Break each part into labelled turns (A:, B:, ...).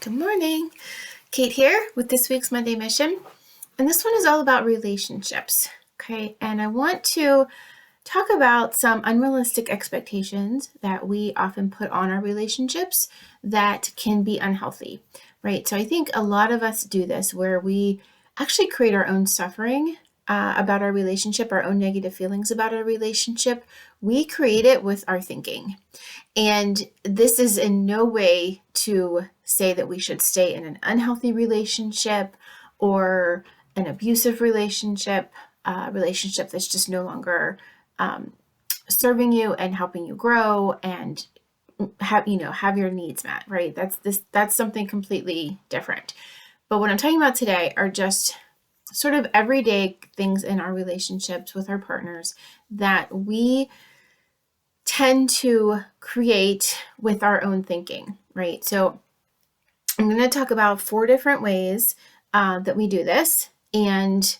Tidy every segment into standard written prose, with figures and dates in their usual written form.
A: Good morning. Kate here with this week's Monday Mission. And this one is all about relationships. Okay. And I want to talk about some unrealistic expectations that we often put on our relationships that can be unhealthy, right? So I think a lot of us do this where we actually create our own suffering about our relationship, our own negative feelings about our relationship. We create it with our thinking. And this is in no way to say that we should stay in an unhealthy relationship or an abusive relationship, relationship that's just no longer serving you and helping you grow and have your needs met, right? That's something completely different. But what I'm talking about today are just sort of everyday things in our relationships with our partners that we tend to create with our own thinking, right? So I'm going to talk about 4 different ways that we do this, and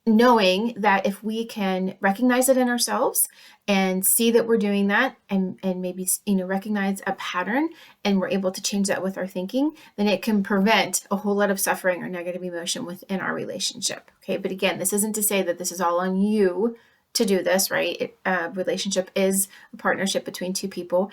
A: knowing that if we can recognize it in ourselves and see that we're doing that and maybe recognize a pattern and we're able to change that with our thinking, then it can prevent a whole lot of suffering or negative emotion within our relationship. Okay, but again, this isn't to say that this is all on you to do this, right? Relationship is a partnership between two people,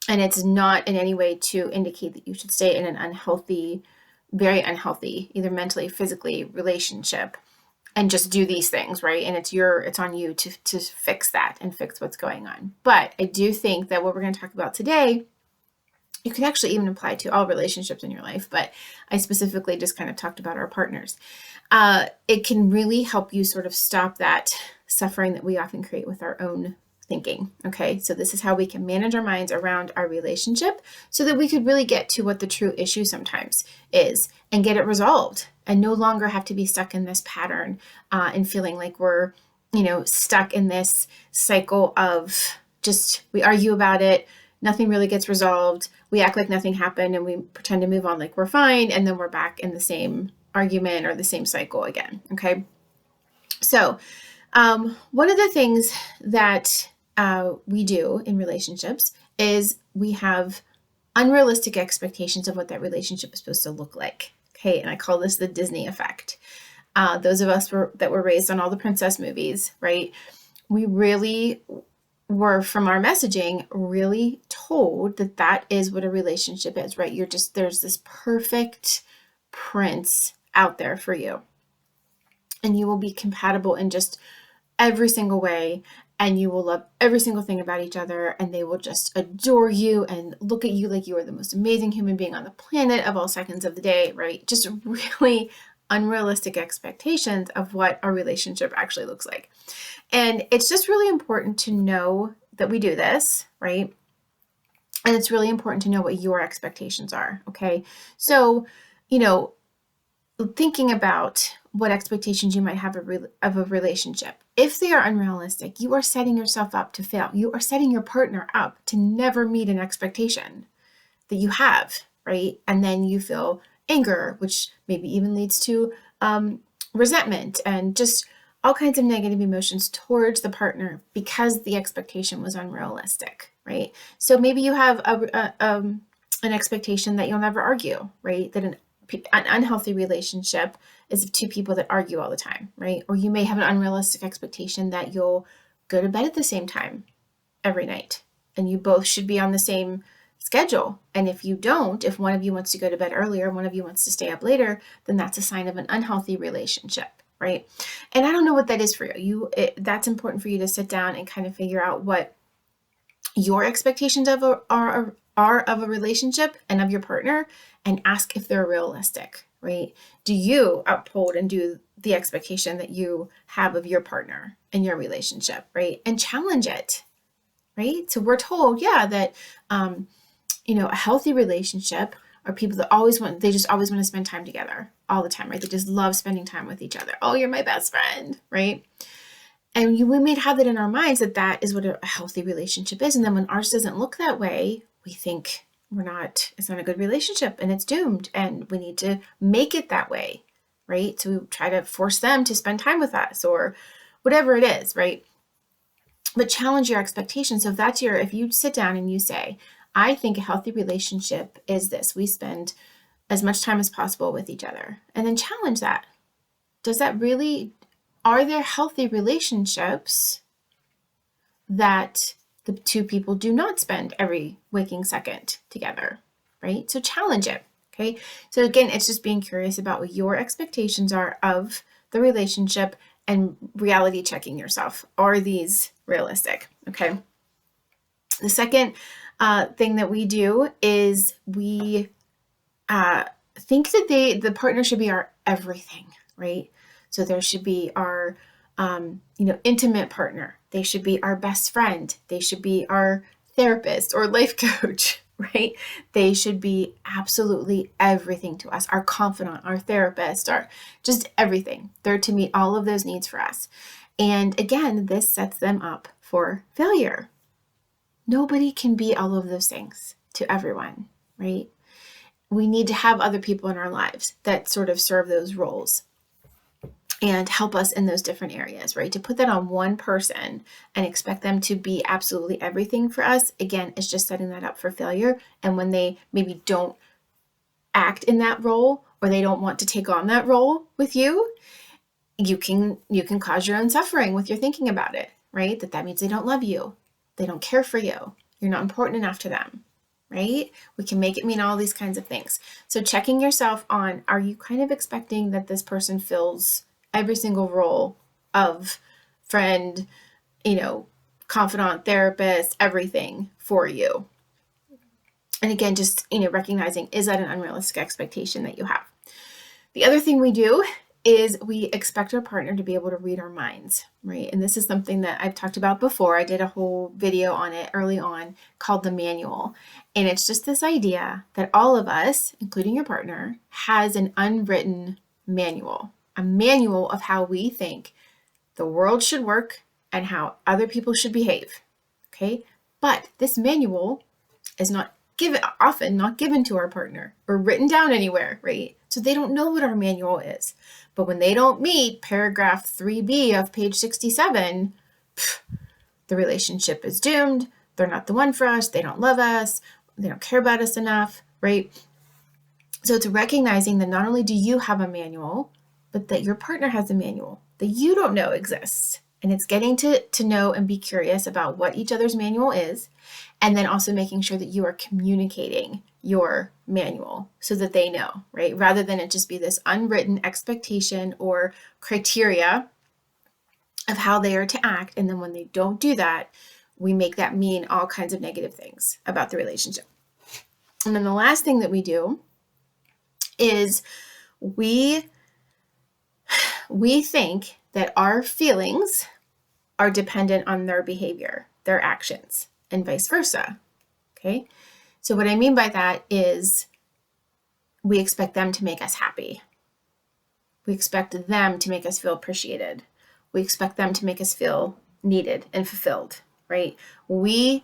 A: and it's not in any way to indicate that you should stay in an unhealthy, very unhealthy, either mentally, physically relationship and just do these things, right? And it's on you to fix that and fix what's going on. But I do think that what we're going to talk about today, you can actually even apply to all relationships in your life, but I specifically just kind of talked about our partners. It can really help you sort of stop that suffering that we often create with our own thinking. Okay, so this is how we can manage our minds around our relationship so that we could really get to what the true issue sometimes is and get it resolved and no longer have to be stuck in this pattern and feeling like we're, stuck in this cycle of just we argue about it, nothing really gets resolved, we act like nothing happened and we pretend to move on like we're fine, and then we're back in the same argument or the same cycle again. Okay, so one of the things that we do in relationships is we have unrealistic expectations of what that relationship is supposed to look like. Okay, and I call this the Disney effect. Those of us that were raised on all the princess movies, right? We really were, from our messaging, really told that that is what a relationship is, right? There's this perfect prince out there for you, and you will be compatible in just every single way, and you will love every single thing about each other, and they will just adore you and look at you like you are the most amazing human being on the planet of all seconds of the day, right? Just really unrealistic expectations of what a relationship actually looks like. And it's just really important to know that we do this, right? And it's really important to know what your expectations are, okay? So, thinking about what expectations you might have of a relationship. If they are unrealistic, you are setting yourself up to fail. You are setting your partner up to never meet an expectation that you have, right? And then you feel anger, which maybe even leads to resentment and just all kinds of negative emotions towards the partner because the expectation was unrealistic, right? So maybe you have an expectation that you'll never argue, right? That an unhealthy relationship is two people that argue all the time, right? Or you may have an unrealistic expectation that you'll go to bed at the same time every night and you both should be on the same schedule. And if you don't, if one of you wants to go to bed earlier, one of you wants to stay up later, then that's a sign of an unhealthy relationship, right? And I don't know what that is for you. That's important for you to sit down and kind of figure out what your expectations are of a relationship and of your partner, and ask if they're realistic, right? Do you uphold and do the expectation that you have of your partner in your relationship, right? And challenge it, right? So we're told, that, a healthy relationship are people that they just always want to spend time together all the time, right? They just love spending time with each other. Oh, you're my best friend, right? And we may have that in our minds that is what a healthy relationship is. And then when ours doesn't look that way, we think it's not a good relationship and it's doomed and we need to make it that way, right? So we try to force them to spend time with us or whatever it is, right? But challenge your expectations. So if you sit down and you say, I think a healthy relationship is this. We spend as much time as possible with each other. And then challenge that. Are there healthy relationships that the two people do not spend every waking second together, right? So challenge it, okay? So again, it's just being curious about what your expectations are of the relationship and reality checking yourself. Are these realistic, okay? The second thing that we do is we think that the partner should be our everything, right? So there should be our intimate partner. They should be our best friend. They should be our therapist or life coach, right? They should be absolutely everything to us, our confidant, our therapist, our just everything. They're to meet all of those needs for us. And again, this sets them up for failure. Nobody can be all of those things to everyone, right? We need to have other people in our lives that sort of serve those roles and help us in those different areas, right? To put that on one person and expect them to be absolutely everything for us, again, is just setting that up for failure. And when they maybe don't act in that role or they don't want to take on that role with you, you can cause your own suffering with your thinking about it, right? That means they don't love you. They don't care for you. You're not important enough to them, right? We can make it mean all these kinds of things. So checking yourself on, are you kind of expecting that this person fills every single role of friend, confidant, therapist, everything for you? And again, just, recognizing, is that an unrealistic expectation that you have? The other thing we do is we expect our partner to be able to read our minds, right? And this is something that I've talked about before. I did a whole video on it early on called The Manual. And it's just this idea that all of us, including your partner, has an unwritten manual, a manual of how we think the world should work and how other people should behave, okay? But this manual is often not given to our partner or written down anywhere, right? So they don't know what our manual is. But when they don't meet paragraph 3B of page 67, the relationship is doomed. They're not the one for us. They don't love us. They don't care about us enough, right? So it's recognizing that not only do you have a manual, but that your partner has a manual that you don't know exists. And it's getting to know and be curious about what each other's manual is, and then also making sure that you are communicating your manual so that they know, right? Rather than it just be this unwritten expectation or criteria of how they are to act. And then when they don't do that, we make that mean all kinds of negative things about the relationship. And then the last thing that we do is we think that our feelings are dependent on their behavior, their actions, and vice versa, okay? So what I mean by that is we expect them to make us happy. We expect them to make us feel appreciated. We expect them to make us feel needed and fulfilled, right? We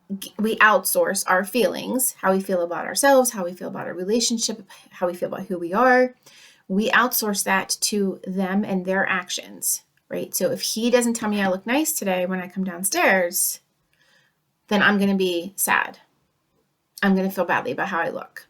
A: outsource our feelings, how we feel about ourselves, how we feel about our relationship, how we feel about who we are. We outsource that to them and their actions, right? So if he doesn't tell me I look nice today when I come downstairs, then I'm going to be sad. I'm going to feel badly about how I look,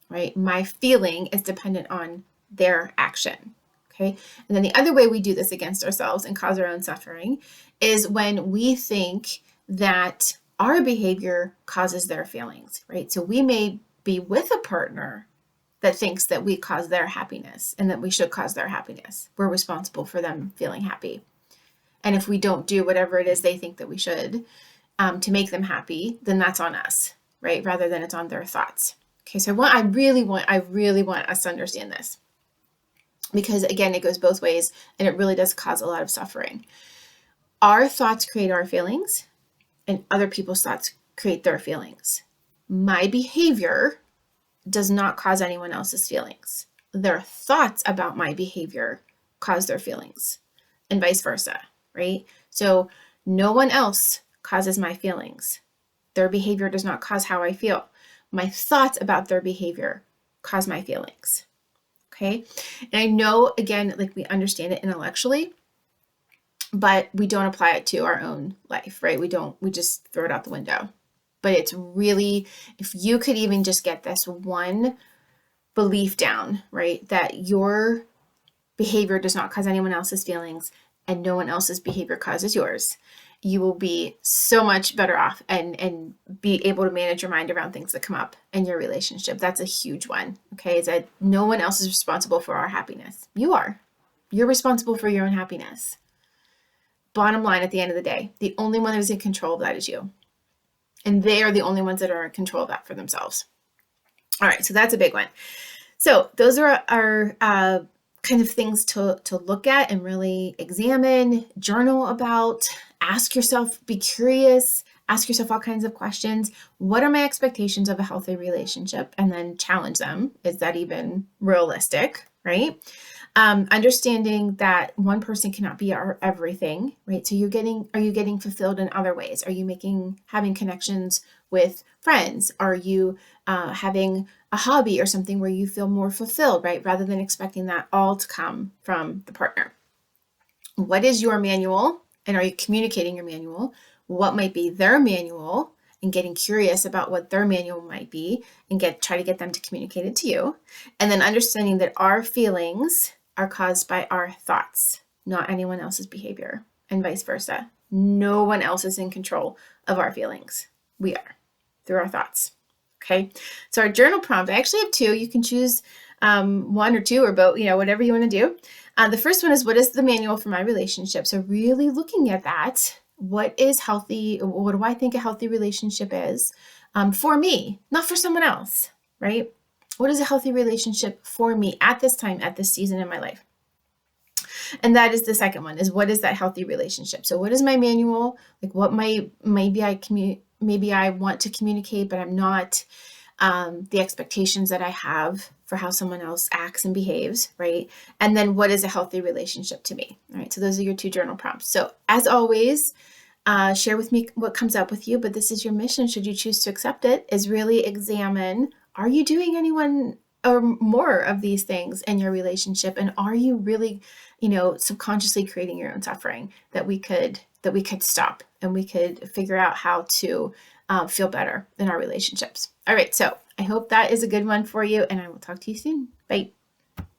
A: right? My feeling is dependent on their action, okay? And then the other way we do this against ourselves and cause our own suffering is when we think that our behavior causes their feelings, right? So we may be with a partner that thinks that we cause their happiness and that we should cause their happiness. We're responsible for them feeling happy. And if we don't do whatever it is they think that we should to make them happy, then that's on us, right? Rather than it's on their thoughts. Okay, so I really want us to understand this, because again, it goes both ways and it really does cause a lot of suffering. Our thoughts create our feelings and other people's thoughts create their feelings. My behavior does not cause anyone else's feelings. Their thoughts about my behavior cause their feelings and vice versa, right? So no one else causes my feelings. Their behavior does not cause how I feel. My thoughts about their behavior cause my feelings, okay? And I know, again, like we understand it intellectually, but we don't apply it to our own life, right? We just throw it out the window. But it's really, if you could even just get this one belief down, right? That your behavior does not cause anyone else's feelings and no one else's behavior causes yours, you will be so much better off and be able to manage your mind around things that come up in your relationship. That's a huge one. Okay. Is that no one else is responsible for our happiness. You are. You're responsible for your own happiness. Bottom line, at the end of the day, the only one that is in control of that is you. And they are the only ones that are in control of that for themselves. All right. So that's a big one. So those are our kind of things to look at and really examine, journal about, ask yourself, be curious, ask yourself all kinds of questions. What are my expectations of a healthy relationship? And then challenge them. Is that even realistic, right? Understanding that one person cannot be our everything, right? So are you getting fulfilled in other ways? Are you having connections with friends? Are you having a hobby or something where you feel more fulfilled, right? Rather than expecting that all to come from the partner. What is your manual? And are you communicating your manual? What might be their manual? And getting curious about what their manual might be and try to get them to communicate it to you. And then understanding that our feelings are caused by our thoughts, not anyone else's behavior, and vice versa. No one else is in control of our feelings. We are, through our thoughts. Okay. So our journal prompt, I actually have two. You can choose one or two or both, whatever you want to do. The first one is, what is the manual for my relationship? So really looking at that. What is healthy? What do I think a healthy relationship is for me, not for someone else, right? What is a healthy relationship for me at this time, at this season in my life? And that is the second one, is what is that healthy relationship? So what is my manual? Like what maybe I want to communicate, but I'm not, the expectations that I have for how someone else acts and behaves, right? And then what is a healthy relationship to me? All right. So those are your two journal prompts. So as always, share with me what comes up with you, but this is your mission, should you choose to accept it, is really examine, are you doing anyone or more of these things in your relationship? And are you really, subconsciously creating your own suffering that we could stop and we could figure out how to feel better in our relationships? All right. So I hope that is a good one for you, and I will talk to you soon. Bye.